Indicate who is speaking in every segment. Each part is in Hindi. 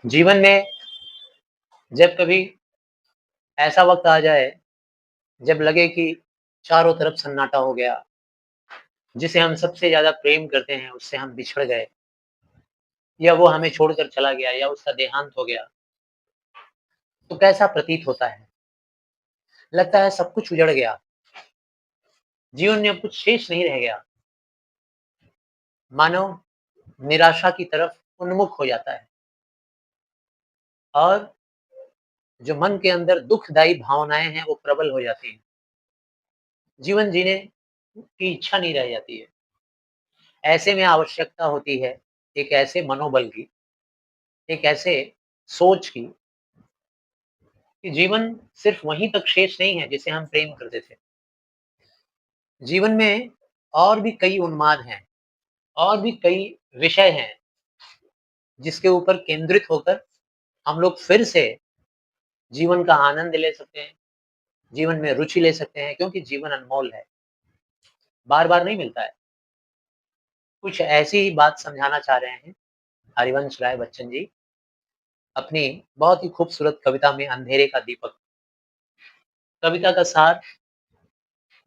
Speaker 1: जीवन में जब कभी ऐसा वक़्त आ जाए, जब लगे कि चारों तरफ सन्नाटा हो गया, जिसे हम सबसे ज़्यादा प्रेम करते हैं, उससे हम बिछड़ गए या वो हमें छोड़कर चला गया या उसका देहांत हो गया, तो कैसा प्रतीत होता है? लगता है सब कुछ उजड़ गया, जीवन में अब कुछ शेष नहीं रह गया। मानव निराशा की तरफ उन्मुख हो जाता है और जो मन के अंदर दुखदायी भावनाएँ हैं, वो प्रबल हो जाती हैं। जीवन जीने की इच्छा नहीं रह जाती है। ऐसे में आवश्यकता होती है एक ऐसे मनोबल की, एक ऐसे सोच की कि जीवन सिर्फ वहीं तक शेष नहीं है जिसे हम प्रेम करते थे। जीवन में और भी कई उन्माद हैं, और भी कई विषय हैं जिसके ऊपर केंद्रित होकर हम लोग फिर से जीवन का आनंद ले सकते हैं, जीवन में रुचि ले सकते हैं क्योंकि जीवन अनमोल है, बार-बार नहीं मिलता है। कुछ ऐसी ही बात समझाना चाह रहे हैं हरिवंश राय बच्चन जी अपनी बहुत ही खूबसूरत कविता में अंधेरे का दीपक। कविता का सार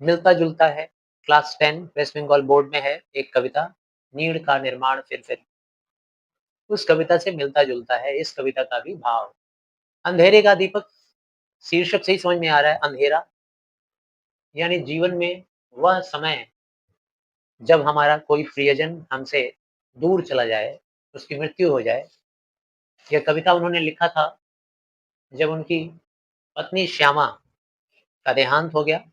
Speaker 1: मिलता-जुलता है। क्लास 10 वेस्ट बंगाल बोर्ड में है एक कविता, नीड़ का निर्माण फिर। उस कविता से मिलता-जुलता है इस कविता का भी भाव। अंधेरे का दीपक शीर्षक से ही समझ में आ रहा है अंधेरा, यानी जीवन में वह समय जब हमारा कोई प्रियजन हमसे दूर चला जाए, उसकी मृत्यु हो जाए। यह कविता उन्होंने लिखा था जब उनकी पत्नी श्यामा का देहांत हो गया।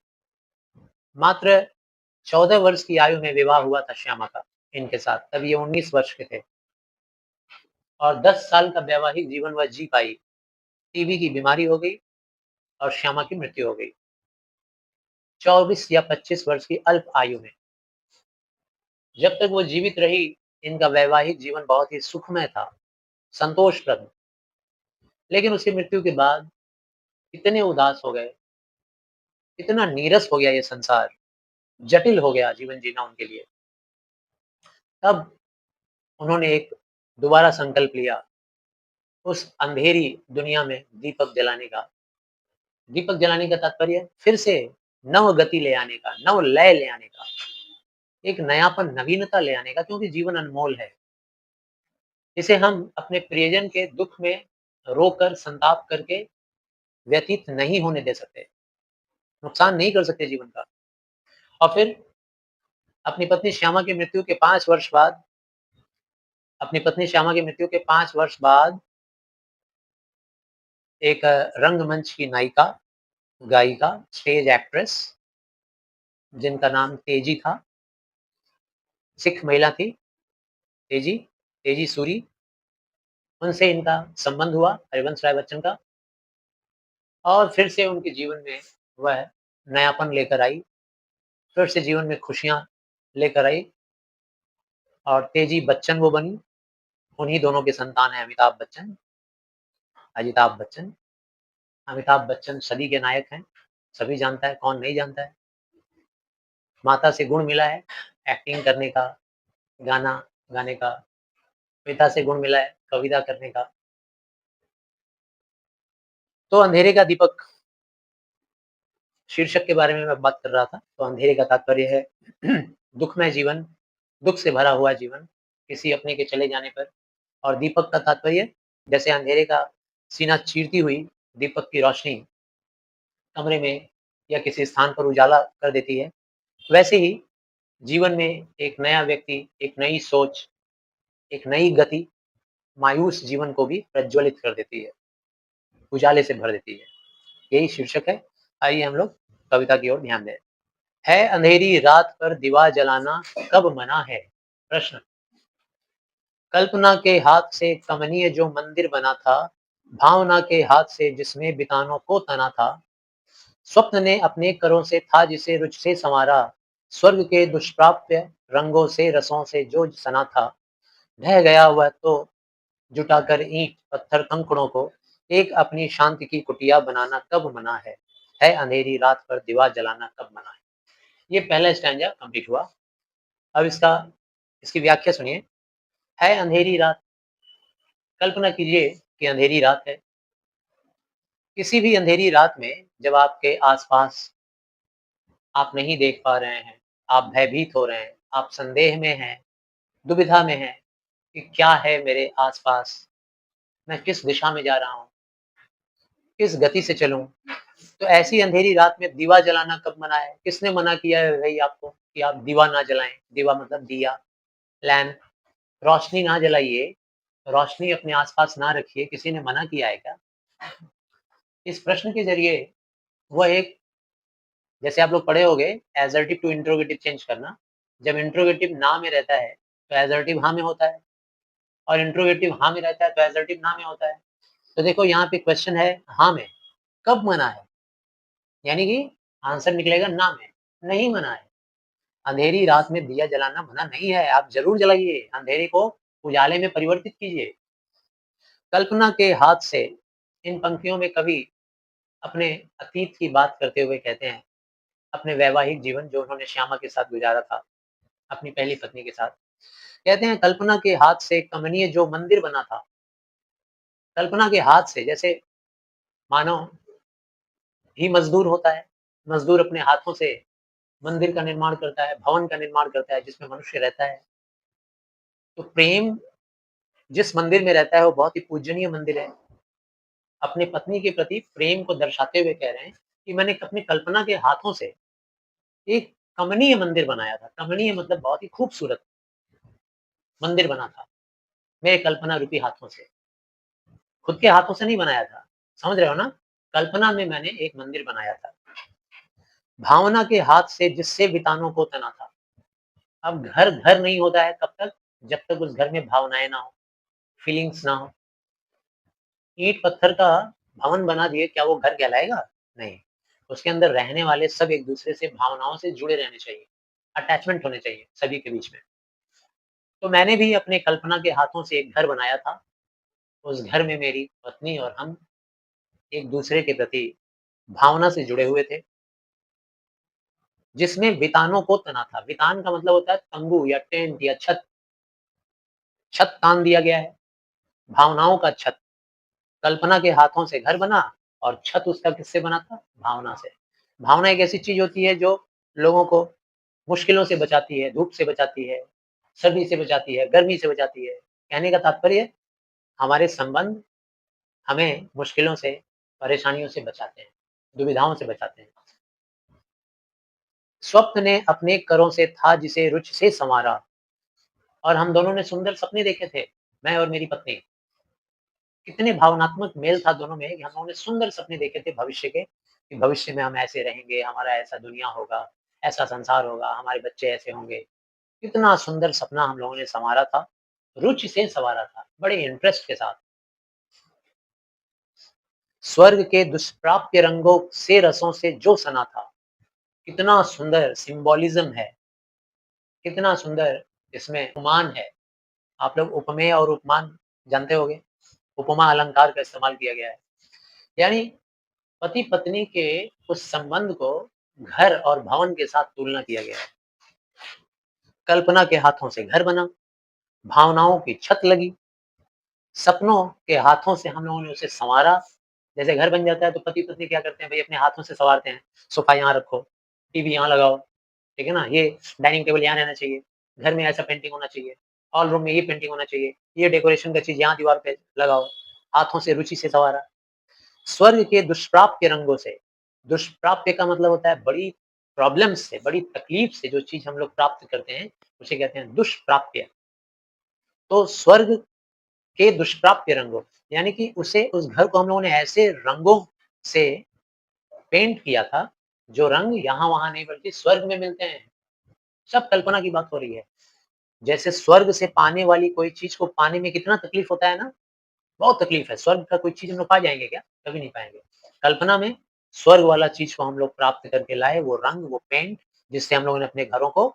Speaker 1: मात्र 14 वर्ष की आयु में विवाह हुआ था श्यामा का इनके साथ, तब ये 19 वर्ष के थे और 10 साल का वैवाहिक जीवन वह जी पाई। टीबी की बीमारी हो गई और श्यामा की मृत्यु हो गई। 24 या 25 वर्ष की अल्प आयु में। जब तक वो जीवित रही, इनका वैवाहिक जीवन बहुत ही सुखमय था, संतोषप्रद। लेकिन उसकी मृत्यु के बाद इतने उदास हो गए, इतना नीरस हो गया ये संसार, जटिल हो गया जीवन जीना उनके लिए। तब उन्होंने एक दोबारा संकल्प लिया, उस अंधेरी दुनिया में दीपक जलाने का। दीपक जलाने का तात्पर्य फिर से नव गति ले आने का, नव लय ले आने का, एक नयापन, नवीनता ले आने का क्योंकि जीवन अनमोल है। इसे हम अपने प्रियजन के दुःख में रोकर, संताप करके व्यतीत नहीं होने दे सकते, नुकसान नहीं कर सकते जीवन का। और फिर अपनी पत्नी श्यामा की मृत्यु के 5 वर्ष बाद अपनी पत्नी श्यामा की मृत्यु के 5 वर्ष बाद एक रंगमंच की नायिका, गायिका, स्टेज एक्ट्रेस जिनका नाम तेजी था, सिख महिला थी, तेजी, तेजी सूरी, उनसे इनका संबंध हुआ हरिवंश राय बच्चन का और फिर से उनके जीवन में वह नयापन लेकर आई, फिर से जीवन में खुशियाँ लेकर आई और तेजी बच्चन वो बनी। उन्हीं दोनों के संतान हैं अमिताभ बच्चन, अजिताभ बच्चन। अमिताभ बच्चन सदी के नायक हैं, सभी जानता है, कौन नहीं जानता है। माता से गुण मिला है एक्टिंग करने का, गाना गाने का, पिता से गुण मिला है कविता करने का। तो अंधेरे का दीपक शीर्षक के बारे में मैं बात कर रहा था, तो अंधेरे का तात्पर्य है दुखमय जीवन, दुःख से भरा हुआ जीवन, किसी अपने के चले जाने पर और दीपक का तात्पर्य जैसे अंधेरे का सीना चीरती हुई दीपक की रोशनी कमरे में या किसी स्थान पर उजाला कर देती है, वैसे ही जीवन में एक नया व्यक्ति, एक नई सोच, एक नई गति मायूस जीवन को भी प्रज्वलित कर देती है, उजाले से भर देती है। यही शीर्षक है। आइए हम लोग कविता की ओर ध्यान दें। है अंधेरी रात पर दीवा जलाना कब मना है? प्रश्न। कल्पना के हाथ से कमनीय जो मंदिर बना था, भावना के हाथ से जिसमें बितानों को तना था, स्वप्न ने अपने करों से था जिसे रुच से संवारा, स्वर्ग के दुष्प्राप्य रंगों से रसों से जो सना था, ढह गया वह तो जुटाकर ईंट पत्थर कंकड़ों को, एक अपनी शांति की कुटिया बनाना कब मना है अंधेरी रात पर दीवा जलाना कब मना है। ये पहला स्टैंजा कंप्लीट हुआ। अब इसकी व्याख्या सुनिए। है अंधेरी रात, कल्पना कीजिए कि अंधेरी रात है। किसी भी अंधेरी रात में जब आपके आस-पास आप नहीं देख पा रहे हैं, आप भयभीत हो रहे हैं, आप संदेह में हैं, दुविधा में हैं कि क्या है मेरे आस-पास, मैं किस दिशा में जा रहा हूँ, किस गति से चलूँ? तो ऐसी अंधेरी रात में दीवा जलाना कब मना है? किसने मना किया है भई आपको कि आप दीवा ना जलाएँ? दीवा मतलब दिया, लैंप, रोशनी ना जलाइए, रोशनी अपने आस-पास ना रखिए, किसी ने मना किया है क्या? इस प्रश्न के ज़रिए वह एक जैसे आप लोग पढ़े होंगे एसर्टिव टू इंट्रोगेटिव चेंज करना। जब इंट्रोगेटिव ना में रहता है, तो एसर्टिव हाँ में होता है और इंट्रोगेटिव हाँ में रहता है, तो एसर्टिव ना में होता है। तो देखो यहाँ पे क्वेश्चन है हाँ में, कब मना है? यानी कि आंसर निकलेगा ना में, नहीं मना है। अंधेरी रात में दिया जलाना मना नहीं है, आप ज़रूर जलाइए, अंधेरे को उजाले में परिवर्तित कीजिए। कल्पना के हाथ से इन पंक्तियों में कवि अपने अतीत की बात करते हुए कहते हैं, अपने वैवाहिक जीवन जो उन्होंने श्यामा के साथ गुज़ारा था, अपनी पहली पत्नी के साथ। कहते हैं कल्पना के हाथ से कमनीय जो मंदिर बना था, कल्पना के हाथ से जैसे मानो ही मज़दूर होता है, मज़दूर अपने हाथों से मंदिर का निर्माण करता है, भवन का निर्माण करता है जिसमें मनुष्य रहता है। तो प्रेम जिस मंदिर में रहता है वो बहुत ही पूजनीय मंदिर है। अपनी पत्नी के प्रति प्रेम को दर्शाते हुए कह रहे हैं कि मैंने अपनी कल्पना के हाथों से एक कमनीय मंदिर बनाया था। कमनीय मतलब बहुत ही खूबसूरत मंदिर बना था, मेरे कल्पना रूपी हाथों से। खुद के हाथों से नहीं बनाया था, समझ रहे हो ना? कल्पना में मैंने एक मंदिर बनाया था। भावना के हाथ से जिससे वितानों को तना था। अब घर, घर नहीं होता है कब तक? जब तक उस घर में भावनाएँ ना हो, फीलिंग्स ना हो। ईंट पत्थर का भवन बना दिए, क्या वो घर कहलाएगा? नहीं। उसके अंदर रहने वाले सब एक-दूसरे से भावनाओं से जुड़े रहने चाहिए, अटैचमेंट होने चाहिए सभी के बीच में। तो मैंने भी अपने कल्पना के हाथों से एक घर बनाया था। उस घर में मेरी पत्नी और हम एक-दूसरे के प्रति भावना से जुड़े हुए थे, जिसमें वितानों को तना था। वितान का मतलब होता है तंबू या टेंट या छत। छत तान दिया गया है, भावनाओं का छत। कल्पना के हाथों से घर बना और छत उसका किससे बना था? भावना से। भावना एक ऐसी चीज़ होती है जो लोगों को मुश्किलों से बचाती है, धूप से बचाती है, सर्दी से बचाती है, गर्मी से बचाती है। कहने का तात्पर्य हमारे संबंध हमें मुश्किलों से, परेशानियों से बचाते हैं, दुविधाओं से बचाते हैं। स्वप्न ने अपने करों से था जिसे रुचि से सँवारा और हम दोनों ने सुंदर सपने देखे थे, मैं और मेरी पत्नी। कितने भावनात्मक मेल था दोनों में कि हम लोगों ने सुंदर सपने देखे थे भविष्य के, कि भविष्य में हम ऐसे रहेंगे, हमारा ऐसा दुनिया होगा, ऐसा संसार होगा, हमारे बच्चे ऐसे होंगे। कितना सुंदर सपना हम लोगों ने सँवारा था, रुचि से सँवारा था, बड़े इंटरेस्ट के साथ। स्वर्ग के दुष्प्राप्य रंगों से रसों से जो सना था, कितना सुंदर सिम्बोलिज़्म है, कितना सुंदर इसमें उपमान है। आप लोग उपमेय और उपमान जानते होंगे, उपमा अलंकार का इस्तेमाल किया गया है। यानी पति-पत्नी के उस संबंध को घर और भवन के साथ तुलना किया गया है। कल्पना के हाथों से घर बना, भावनाओं की छत लगी, सपनों के हाथों से हम लोगों ने उसे सँवारा। जैसे घर बन जाता है तो पति-पत्नी क्या करते हैं भई अपने हाथों से सँवारते हैं, सोफ़ा यहाँ रखो, टीवी यहाँ लगाओ, ठीक है ना? ये डाइनिंग टेबल यहाँ रहना चाहिए, घर में ऐसा पेंटिंग होना चाहिए, हॉल रूम में ये पेंटिंग होना चाहिए, ये डेकोरेशन का चीज़ यहाँ दीवार पे लगाओ, हाथों से रुचि से सँवारा। स्वर्ग के दुष्प्राप्य रंगों से, दुष्प्राप्य का मतलब होता है बड़ी प्रॉब्लम्स से, बड़ी तकलीफ से जो चीज़ हम लोग प्राप्त करते हैं, उसे कहते हैं दुष्प्राप्य। तो स्वर्ग के दुष्प्राप्य रंगों, यानी कि उसे उस घर को हम लोगों ने ऐसे रंगों से पेंट किया था, जो रंग यहाँ-वहाँ नहीं बल्कि स्वर्ग में मिलते हैं। सब कल्पना की बात हो रही है। जैसे स्वर्ग से पाने वाली कोई चीज़ को पाने में कितना तकलीफ होता है ना? बहुत तकलीफ है। स्वर्ग का कोई चीज़ हम लोग पा जाएँगे क्या? कभी नहीं पाएँगे। कल्पना में स्वर्ग वाला चीज़ को हम लोग प्राप्त करके लाए, वो रंग, वो पेंट, जिससे हम लोगों ने अपने घरों को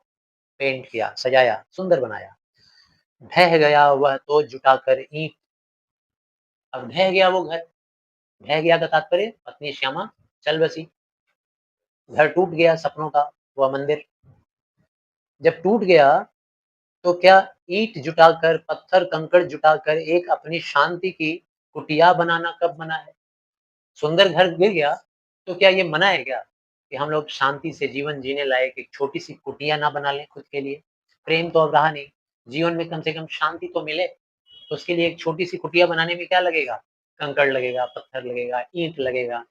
Speaker 1: पेंट किया, सजाया, सुंदर बनाया। ढह गया वह तो जुटाकर ईंट, अब ढह गया वो घर। ढह गया का तात्पर्य पत्नी श्यामा चल बसी। घर टूट गया सपनों का, वह मंदिर। जब टूट गया तो क्या ईंट जुटाकर, पत्थर कंकड़ जुटाकर एक अपनी शांति की कुटिया बनाना कब मना है? सुंदर घर गिर गया, तो क्या ये मना है क्या? कि हम लोग शांति से जीवन जीने लायक एक छोटी-सी कुटिया ना बना लें खुद के लिए? प्रेम तो अब रहा नहीं, जीवन में कम से कम शांति तो मिले, तो उसके लिए एक छोटी-सी कुटिया बनाने में क्या लगेगा? कंकड़ लगेगा, पत्थर लगेगा, ईंट लगेगा।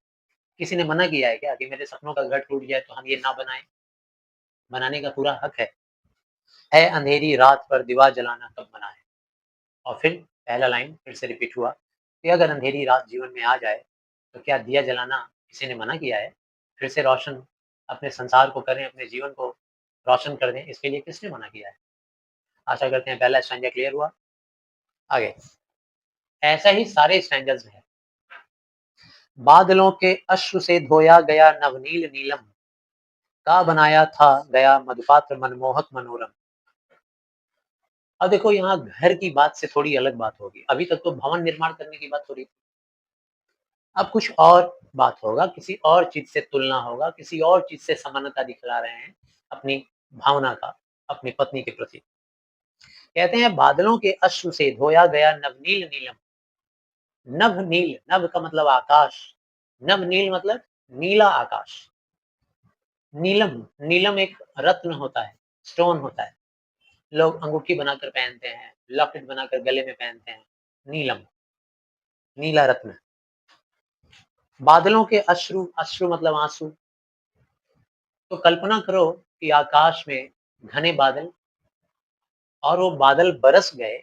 Speaker 1: किसी ने मना किया है क्या कि मेरे सपनों का घर टूट जाए तो हम ये ना बनाएँ? बनाने का पूरा हक है। है अंधेरी रात पर दीवा जलाना कब मना है? और फिर पहला लाइन फिर से रिपीट हुआ कि अगर अंधेरी रात जीवन में आ जाए, तो क्या दिया जलाना किसी ने मना किया है? फिर से रोशन अपने संसार को करें, अपने जीवन को रोशन कर दें, इसके लिए किसने मना किया है? आशा करते हैं पहला स्टैन्ज़ा क्लियर हुआ। आगे, ऐसा ही सारे स्टैन्ज़ाज़ में है। बादलों के अश्रु से धोया गया नवनील नीलम, का बनाया था गया मधुपात्र मनमोहक मनोरम। अब देखो यहाँ घर की बात से थोड़ी अलग बात होगी। अभी तक तो भवन निर्माण करने की बात हो रही थी। अब कुछ और बात होगा, किसी और चीज़ से तुलना होगा, किसी और चीज़ से समानता दिखला रहे हैं अपनी भावना का, अपनी पत्नी के प्रति। कहते हैं बादलों के अश्रु से धोया गया नवनील नीलम। नभ नील, नभ का मतलब आकाश, नभ नील मतलब नीला आकाश। नीलम, नीलम एक रत्न होता है, स्टोन होता है। लोग अंगूठी बनाकर पहनते हैं, लॉकेट बनाकर गले में पहनते हैं। नीलम, नीला रत्न। बादलों के अश्रु, अश्रु मतलब आँसू। तो कल्पना करो कि आकाश में घने बादल और वो बादल बरस गए,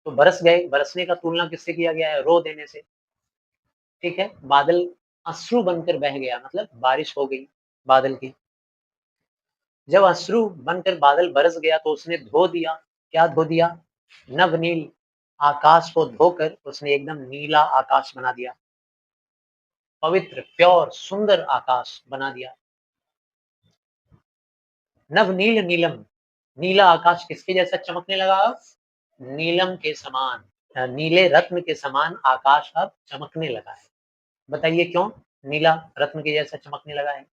Speaker 1: तो बरस गए, बरसने का तुलना किससे किया गया है? रो देने से, ठीक है? बादल अश्रु बनकर बह गया मतलब बारिश हो गई बादल की। जब अश्रु बनकर बादल बरस गया तो उसने धो दिया, क्या धो दिया? नवनील आकाश को धोकर उसने एकदम नीला आकाश बना दिया। पवित्र, प्योर, सुंदर आकाश बना दिया। नवनील नीलम, नीला आकाश किसके जैसा चमकने लगा अब? नीलम के समान, नीले रत्न के समान आकाश अब चमकने लगा है। बताइए क्यों नीला रत्न के जैसा चमकने लगा है?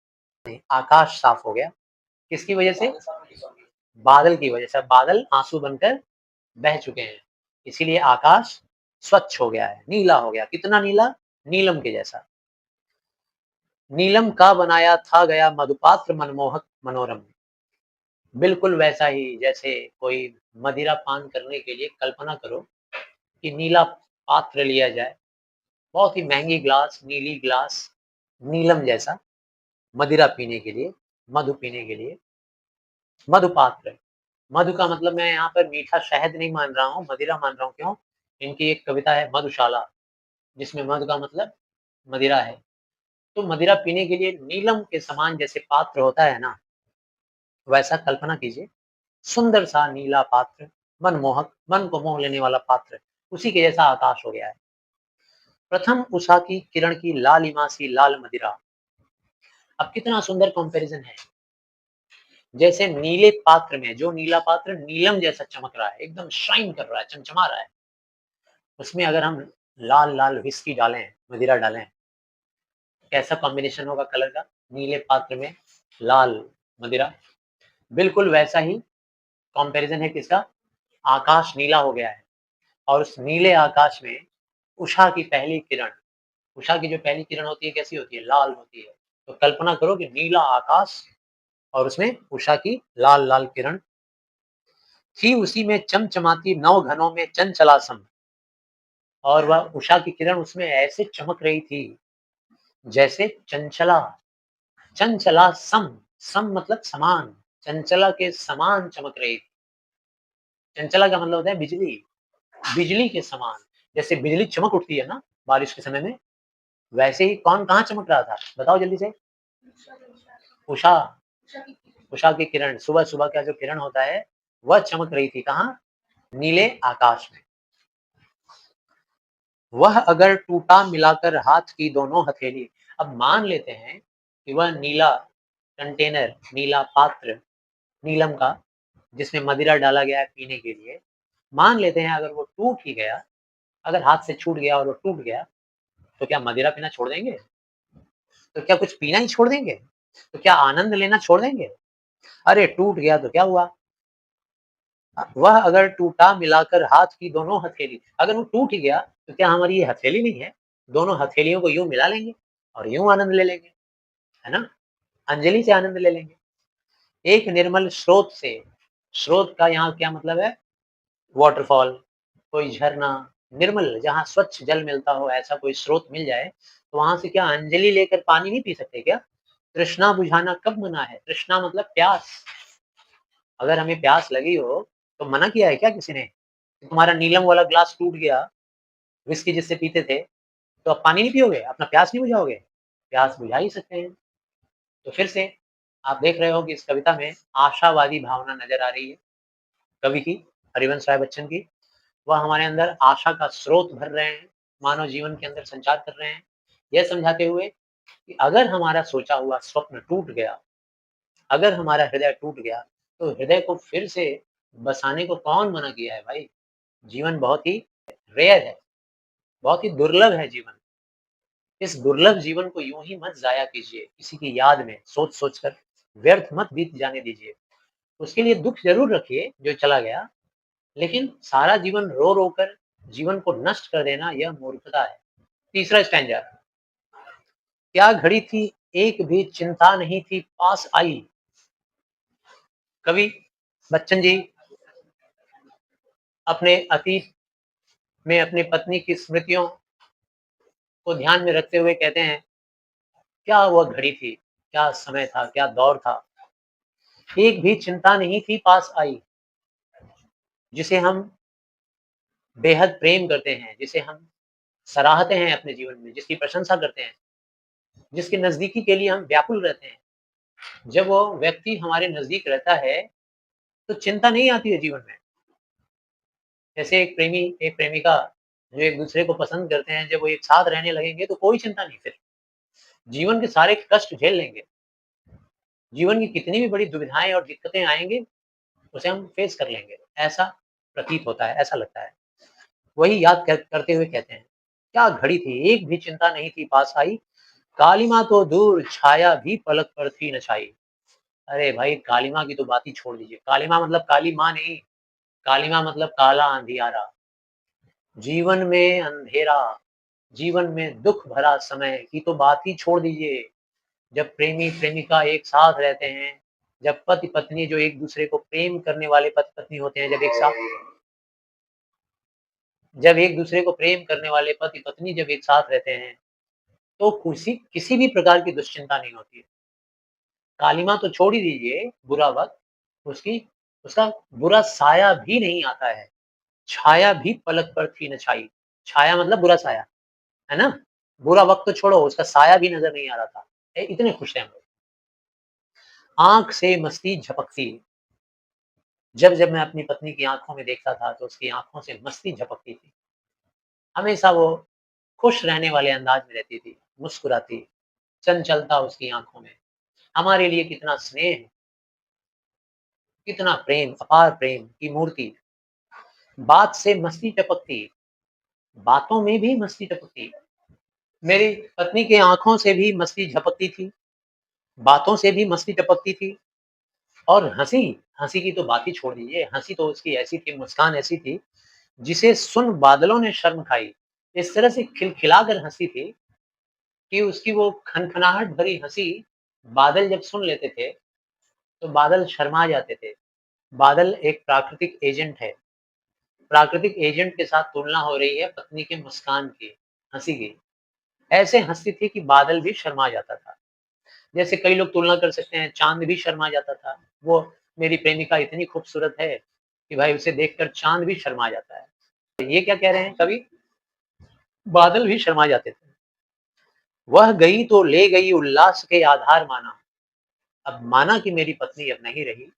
Speaker 1: आकाश साफ हो गया, किसकी वजह से? बादल की वजह से। बादल आंसू बनकर बह चुके हैं, इसीलिए आकाश स्वच्छ हो गया है, नीला हो गया। कितना नीला? नीलम के जैसा। नीलम का बनाया था गया मधुपात्र मनमोहक मनोरम। बिल्कुल वैसा ही जैसे कोई मदिरा पान करने के लिए कल्पना करो कि नीला पात्र लिया जाए, बहुत ही महंगी ग्लास, नीली ग्लास, नीलम जैसा मदिरा पीने के लिए, मधु पीने के लिए। मधुपात्र, मधु का मतलब मैं यहाँ पर मीठा शहद नहीं मान रहा हूँ, मदिरा मान रहा हूँ। क्यों? इनकी एक कविता है मधुशाला, जिसमें मधु का मतलब मदिरा है। तो मदिरा पीने के लिए नीलम के समान जैसे पात्र होता है ना, वैसा कल्पना कीजिए। सुंदर सा नीला पात्र, मनमोहक, मन को मोह लेने वाला पात्र, उसी के जैसा आकाश हो गया है। प्रथम उषा की किरण की लालिमा सी लाल मदिरा। अब कितना सुंदर कंपैरिजन है। जैसे नीले पात्र में, जो नीला पात्र नीलम जैसा चमक रहा है, एकदम शाइन कर रहा है, चमचमा रहा है। उसमें अगर हम लाल-लाल व्हिस्की डालें, मदिरा डालें, कैसा कॉम्बिनेशन होगा कलर का? नीले पात्र में लाल मदिरा। बिल्कुल वैसा ही कंपैरिजन है किसका? आकाश नीला हो गया है और उस नीले आकाश में उषा की पहली किरण, उषा की जो पहली किरण होती है कैसी होती है? लाल होती है। तो कल्पना करो कि नीला आकाश और उसमें उषा की लाल-लाल किरण थी, उसी में चमचमाती नौ घनों में चंचला सम। और वह उषा की किरण उसमें ऐसे चमक रही थी जैसे चंचला, चंचला सम, सम मतलब समान, चंचला के समान चमक रही थी। चंचला का मतलब होता है बिजली, बिजली के समान। जैसे बिजली चमक उठती है ना बारिश के समय में, वैसे ही कौन कहाँ चमक रहा था? बताओ जल्दी से? उषा, उषा की किरण, सुबह-सुबह का जो किरण होता है, वह चमक रही थी कहाँ? नीले आकाश में। वह अगर टूटा मिलाकर हाथ की दोनों हथेली। अब मान लेते हैं कि वह नीला कंटेनर, नीला पात्र नीलम का, जिसमें मदिरा डाला गया है पीने के लिए, मान लेते हैं अगर वो टूट ही गया, अगर हाथ से छूट गया और वो टूट गया, तो क्या मदिरा पीना छोड़ देंगे? तो क्या कुछ पीना ही छोड़ देंगे? तो क्या आनंद लेना छोड़ देंगे? अरे टूट गया तो क्या हुआ? वह अगर टूटा मिलाकर हाथ की दोनों हथेली, अगर वो टूट गया तो क्या हमारी ये हथेली नहीं है? दोनों हथेलियों को यूँ मिला लेंगे और यूँ आनंद ले लेंगे, है ना? अंजलि से आनंद ले लेंगे। एक निर्मल स्रोत से, स्रोत का यहाँ क्या मतलब है? वॉटरफॉल, कोई झरना, निर्मल जहाँ स्वच्छ जल मिलता हो ऐसा कोई स्रोत मिल जाए, तो वहाँ से क्या अंजलि लेकर पानी नहीं पी सकते क्या? तृष्णा बुझाना कब मना है? तृष्णा मतलब प्यास। अगर हमें प्यास लगी हो, तो मना किया है क्या किसी ने? तुम्हारा नीलम वाला ग्लास टूट गया, व्हिस्की जिससे पीते थे, तो अब पानी नहीं पियोगे? अपना प्यास नहीं बुझाओगे? प्यास बुझा ही सकते हैं। तो फिर से आप देख रहे हो कि इस कविता में आशावादी भावना नज़र आ रही है, कवि की, हरिवंश राय बच्चन की। वह हमारे अंदर आशा का स्रोत भर रहे हैं, मानव जीवन के अंदर संचार कर रहे हैं, यह समझाते हुए कि अगर हमारा सोचा हुआ स्वप्न टूट गया, अगर हमारा हृदय टूट गया, तो हृदय को फिर से बसाने को कौन मना किया है भाई? जीवन बहुत ही रेयर है, बहुत ही दुर्लभ है जीवन। इस दुर्लभ जीवन को यूँ ही मत ज़ाया कीजिए, किसी की याद में सोच-सोच कर व्यर्थ मत बीत जाने दीजिए। उसके लिए दुःख ज़रूर रखिए जो चला गया, लेकिन सारा जीवन रो-रो कर जीवन को नष्ट कर देना यह मूर्खता है। तीसरा स्टैन्ज़ा, क्या घड़ी थी एक भी चिंता नहीं थी पास आई। कवि बच्चन जी अपने अतीत में अपनी पत्नी की स्मृतियों को ध्यान में रखते हुए कहते हैं, क्या वह घड़ी थी, क्या समय था, क्या दौर था, एक भी चिंता नहीं थी पास आई, जिसे हम बेहद प्रेम करते हैं, जिसे हम सराहते हैं अपने जीवन में, जिसकी प्रशंसा करते हैं, जिसके नज़दीकी के लिए हम व्याकुल रहते हैं। जब वो व्यक्ति हमारे नज़दीक रहता है, तो चिंता नहीं आती है जीवन में। जैसे एक प्रेमी, एक प्रेमिका जो एक-दूसरे को पसंद करते हैं, जब वो एक साथ रहने लगेंगे तो कोई चिंता नहीं फिर। जीवन के सारे कष्ट झेल लेंगे। जीवन की कितनी भी बड़ी दुविधाएँ और दिक्कतें आएँगी, उसे हम फेस कर लेंगे। ऐसा प्रतीत होता है, ऐसा लगता है। वही याद करते हुए कहते हैं, क्या घड़ी थी, एक भी चिंता नहीं थी पास आई, कालिमा तो दूर छाया भी पलक पर थी न छाई। अरे भाई कालिमा की तो बात ही छोड़ दीजिए। कालिमा मतलब काली माँ नहीं, कालिमा मतलब काला अंधियारा। जीवन में अंधेरा, जीवन में दुःख भरा समय की तो बात ही छोड़ दीजिए। जब प्रेमी-प्रेमिका एक साथ रहते हैं, जब पति-पत्नी जो एक-दूसरे को प्रेम करने वाले पति-पत्नी होते हैं, जब एक-दूसरे को प्रेम करने वाले पति-पत्नी जब एक साथ रहते हैं, तो कुसी किसी भी प्रकार की दुश्चिंता नहीं होती है। कालिमा तो छोड़ ही दीजिए, बुरा वक़्त, उसकी उसका बुरा साया भी नहीं आता है। छाया भी पलक पर थी न छाई। छाया मतलब बुरा साया, है ना? बुरा वक़्त तो छोड़ो, उसका साया भी नज़र नहीं आ रहा था। इतने खुश थे हम लोग। आँख से मस्ती झपकती, जब-जब मैं अपनी पत्नी की आँखों में देखता था, तो उसकी आँखों से मस्ती झपकती थी। हमेशा वो खुश रहने वाले अंदाज़ में रहती थी, मुस्कुराती, चंचलता उसकी आँखों में। हमारे लिए कितना स्नेह, कितना प्रेम, अपार प्रेम की मूर्ति। बात से मस्ती टपकती, बातों में भी मस्ती टपकती। मेरी पत्नी की आँखों से भी मस्ती झपकती थी, बातों से भी मस्ती टपकती थी और हँसी, हँसी की तो बात ही छोड़ दीजिए, हँसी तो उसकी ऐसी थी, मुस्कान ऐसी थी, जिसे सुन बादलों ने शर्म खाई। इस तरह से खिलखिलाकर हँसी थी कि उसकी वो खनखनाहट भरी हँसी बादल जब सुन लेते थे, तो बादल शर्मा जाते थे। बादल एक प्राकृतिक एजेंट है। प्राकृतिक एजेंट के साथ तुलना हो रही है पत्नी के मुस्कान की, हँसी की। ऐसे हँसती थी कि बादल भी शर्मा जाता था। जैसे कई लोग तुलना कर सकते हैं, चाँद भी शर्मा जाता था। वो मेरी प्रेमिका इतनी खूबसूरत है कि भाई उसे देखकर चाँद भी शर्मा जाता है। ये क्या कह रहे हैं कवि? बादल भी शर्मा जाते थे। वह गई तो ले गई उल्लास के आधार माना। अब माना कि मेरी पत्नी अब नहीं रही,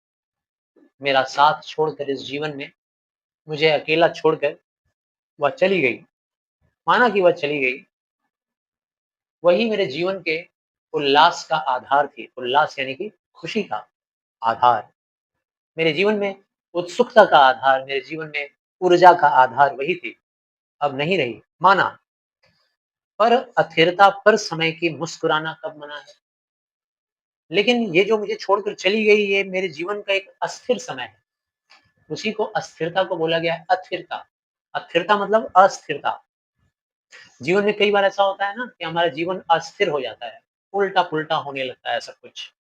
Speaker 1: मेरा साथ छोड़कर इस जीवन में मुझे अकेला छोड़कर वह चली गई। माना कि वह चली गई, वही मेरे जीवन के उल्लास का आधार थी। उल्लास यानी कि खुशी का आधार। मेरे जीवन में उत्सुकता का आधार, मेरे जीवन में ऊर्जा का आधार वही थी। अब नहीं रही, माना, पर अस्थिरता पर समय की मुस्कुराना कब मना है। लेकिन ये जो मुझे छोड़कर चली गई, ये मेरे जीवन का एक अस्थिर समय है। उसी को अस्थिरता को बोला गया है अथिरता। अस्थिरता मतलब अस्थिरता। जीवन में कई बार ऐसा होता है ना कि हमारा जीवन अस्थिर हो जाता है, उल्टा-पुल्टा होने लगता है सब कुछ।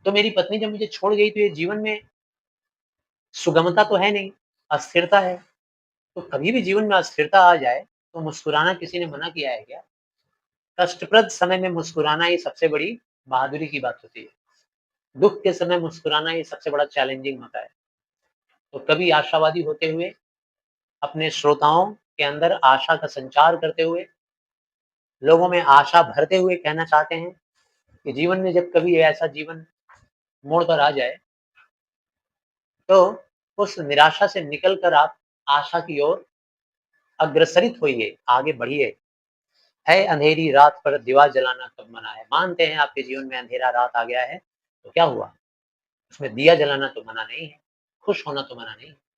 Speaker 1: तो मेरी पत्नी जब मुझे छोड़ गई तो ये जीवन में सुगमता तो है नहीं, अस्थिरता है। तो कभी भी जीवन में अस्थिरता आ जाए, तो मुस्कुराना किसी ने मना किया है क्या? कष्टप्रद समय में मुस्कुराना ही सबसे बड़ी बहादुरी की बात होती है। दुःख के समय मुस्कुराना ही सबसे बड़ा चैलेंजिंग होता है। तो कभी आशावादी होते हुए, अपने श्रोताओं के अंदर आशा का संचार करते हुए, लोगों में आशा भरते हुए कहना चाहते हैं कि जीवन में जब कभी ऐसा जीवन मोड़ पर आ जाए, तो उस निराशा से निकल कर आप आशा की ओर अग्रसरित होइए, आगे बढ़िए। है अंधेरी रात पर दीवा जलाना कब मना है। मानते हैं आपके जीवन में अंधेरा रात आ गया है, तो क्या हुआ? उसमें दिया जलाना तो मना नहीं है, खुश होना तो मना नहीं है।